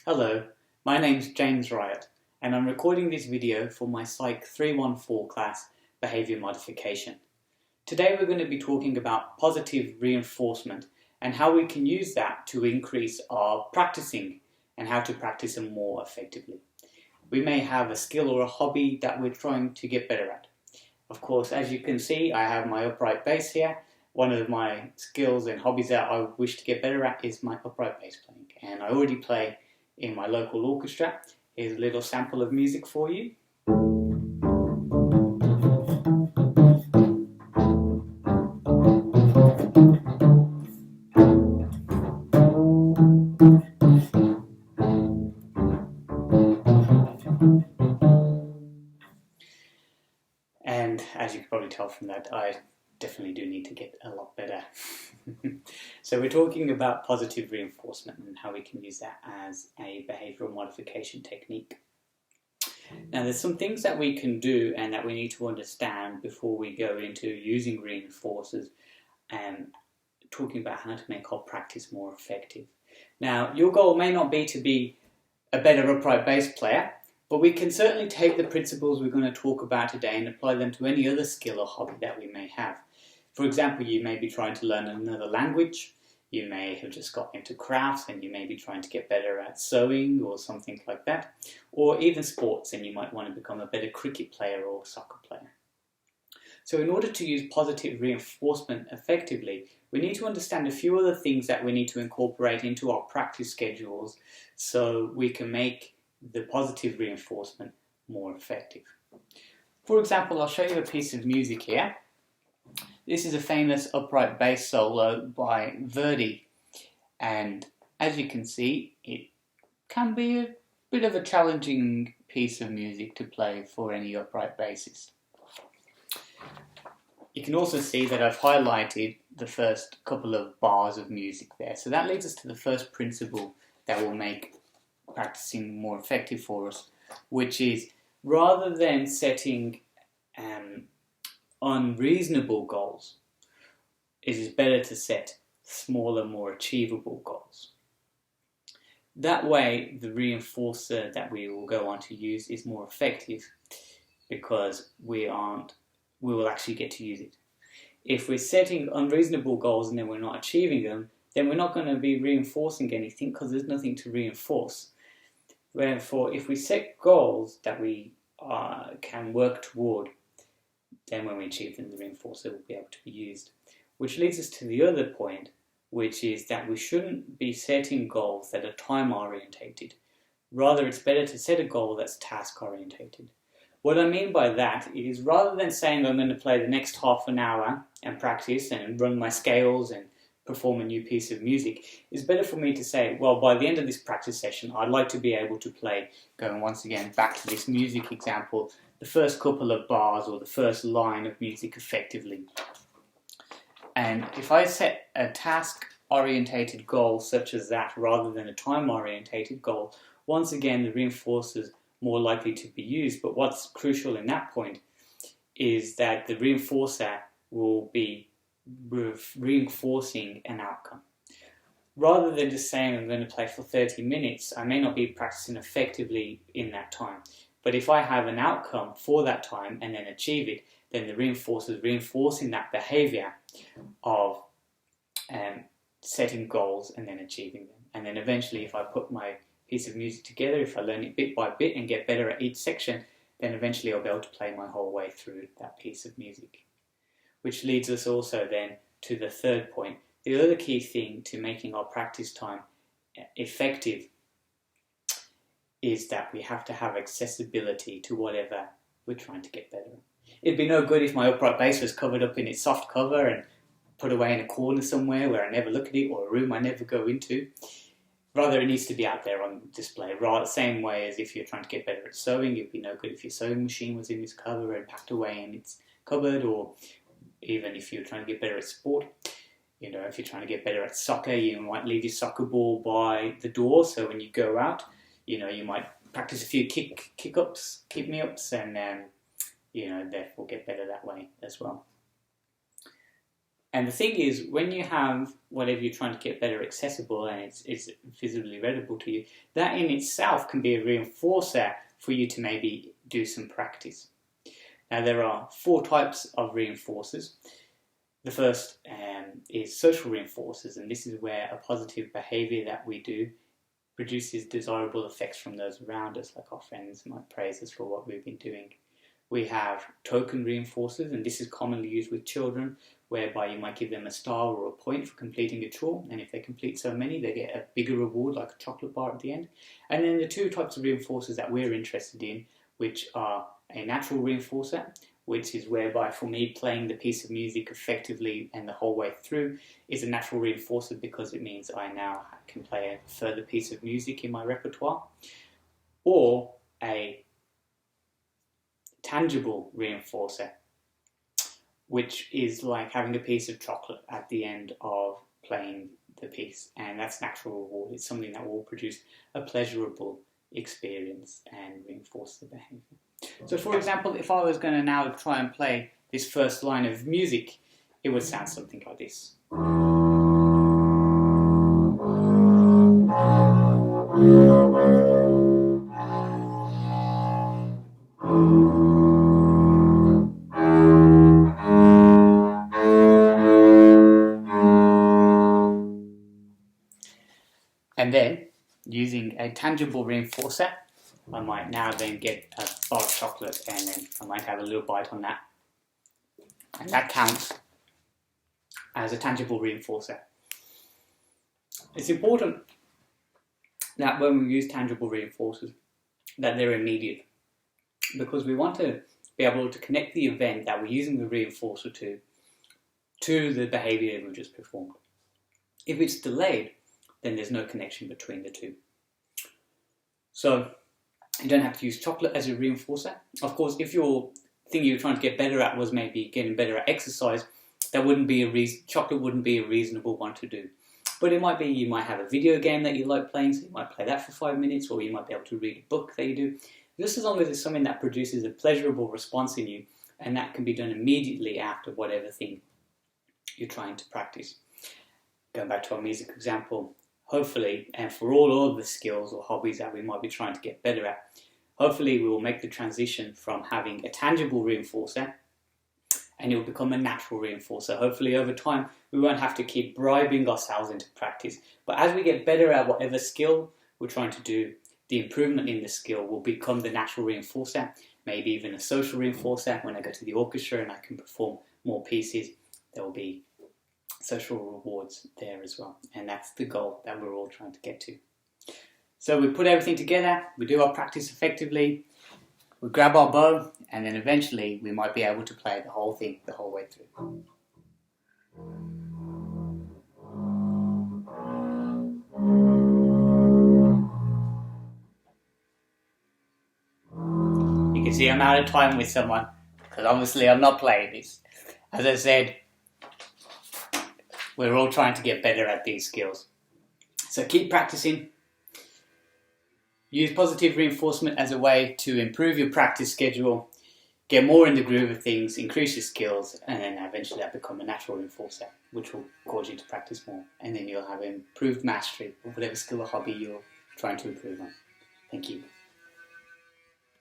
Hello, my name's James Riot and I'm recording this video for my PSYC 314 class, Behaviour Modification. Today we're going to be talking about positive reinforcement and how we can use that to increase our practicing and how to practice them more effectively. We may have a skill or a hobby that we're trying to get better at. Of course, as you can see, I have my upright bass here. One of my skills and hobbies that I wish to get better at is my upright bass playing, and I already play in my local orchestra. Here's a little sample of music for you. And as you can probably tell from that, I definitely do need to get a lot better. So we're talking about positive reinforcement and how we can use that as a behavioural modification technique. Now there's some things that we can do and that we need to understand before we go into using reinforcers and talking about how to make our practice more effective. Now your goal may not be to be a better upright bass player, but we can certainly take the principles we're going to talk about today and apply them to any other skill or hobby that we may have. For example, you may be trying to learn another language, you may have just got into crafts and you may be trying to get better at sewing or something like that, or even sports, and you might want to become a better cricket player or soccer player. So in order to use positive reinforcement effectively, we need to understand a few other things that we need to incorporate into our practice schedules so we can make the positive reinforcement more effective. For example, I'll show you a piece of music here. This is a famous upright bass solo by Verdi, and as you can see, it can be a bit of a challenging piece of music to play for any upright bassist. You can also see that I've highlighted the first couple of bars of music there, so that leads us to the first principle that will make practicing more effective for us, which is rather than setting unreasonable goals, it is better to set smaller, more achievable goals. That way the reinforcer that we will go on to use is more effective because we will actually get to use it. If we're setting unreasonable goals and then we're not achieving them, then we're not going to be reinforcing anything because there's nothing to reinforce. Therefore, if we set goals that we can work toward, then when we achieve them, the reinforcer will be able to be used. Which leads us to the other point, which is that we shouldn't be setting goals that are time orientated. Rather, it's better to set a goal that's task orientated. What I mean by that is rather than saying I'm going to play the next half an hour and practice and run my scales and perform a new piece of music, it's better for me to say, well, by the end of this practice session, I'd like to be able to play, going once again back to this music example, the first couple of bars or the first line of music effectively. And if I set a task-orientated goal such as that rather than a time-orientated goal, once again the reinforcer's more likely to be used. But what's crucial in that point is that the reinforcer will be reinforcing an outcome. Rather than just saying I'm going to play for 30 minutes, I may not be practicing effectively in that time. But if I have an outcome for that time and then achieve it, then the reinforcer is reinforcing that behaviour of setting goals and then achieving them. And then eventually, if I put my piece of music together, if I learn it bit by bit and get better at each section, then eventually I'll be able to play my whole way through that piece of music. Which leads us also then to the third point. The other key thing to making our practice time effective is that we have to have accessibility to whatever we're trying to get better at. It'd be no good if my upright bass was covered up in its soft cover and put away in a corner somewhere where I never look at it, or a room I never go into. Rather, it needs to be out there on display. Rather, same way as if you're trying to get better at sewing, it'd be no good if your sewing machine was in its cover and packed away in its cupboard, or even if you're trying to get better at sport. You know, if you're trying to get better at soccer, you might leave your soccer ball by the door, so when you go out, you know, you might practice a few kick-ups, keep-me-ups, and you know, therefore get better that way as well. And the thing is, when you have whatever you're trying to get better accessible and it's visibly readable to you, that in itself can be a reinforcer for you to maybe do some practice. Now, there are 4 types of reinforcers. The first is social reinforcers, and this is where a positive behaviour that we do produces desirable effects from those around us, like our friends might praise us for what we've been doing. We have token reinforcers, and this is commonly used with children, whereby you might give them a star or a point for completing a chore, and if they complete so many, they get a bigger reward, like a chocolate bar at the end. And then the 2 types of reinforcers that we're interested in, which are a natural reinforcer, which is whereby, for me, playing the piece of music effectively and the whole way through is a natural reinforcer because it means I now can play a further piece of music in my repertoire. Or a tangible reinforcer, which is like having a piece of chocolate at the end of playing the piece, and that's natural reward. It's something that will produce a pleasurable experience and reinforce the behaviour. So, for example, if I was going to now try and play this first line of music, it would sound something like this. And then, using a tangible reinforcer, I might now then get a bar of chocolate and then I might have a little bite on that. And that counts as a tangible reinforcer. It's important that when we use tangible reinforcers, that they're immediate, because we want to be able to connect the event that we're using the reinforcer to the behaviour we just performed. If it's delayed, then there's no connection between the two. So you don't have to use chocolate as a reinforcer. Of course, if your thing you're trying to get better at was maybe getting better at exercise, that wouldn't be chocolate wouldn't be a reasonable one to do. But it might be you might have a video game that you like playing, so you might play that for 5 minutes, or you might be able to read a book that you do. Just as long as it's something that produces a pleasurable response in you, and that can be done immediately after whatever thing you're trying to practice. Going back to our music example, hopefully, and for all of the skills or hobbies that we might be trying to get better at, hopefully we will make the transition from having a tangible reinforcer and it will become a natural reinforcer. Hopefully over time we won't have to keep bribing ourselves into practice. But as we get better at whatever skill we're trying to do, the improvement in the skill will become the natural reinforcer, maybe even a social reinforcer. When I go to the orchestra and I can perform more pieces, there will be social rewards there as well. And that's the goal that we're all trying to get to. So we put everything together, we do our practice effectively, we grab our bow, and then eventually we might be able to play the whole thing the whole way through. You can see I'm out of time with someone, because obviously I'm not playing this. As I said, we're all trying to get better at these skills. So keep practicing. Use positive reinforcement as a way to improve your practice schedule, get more in the groove of things, increase your skills, and then eventually that become a natural reinforcer, which will cause you to practice more. And then you'll have improved mastery of whatever skill or hobby you're trying to improve on. Thank you.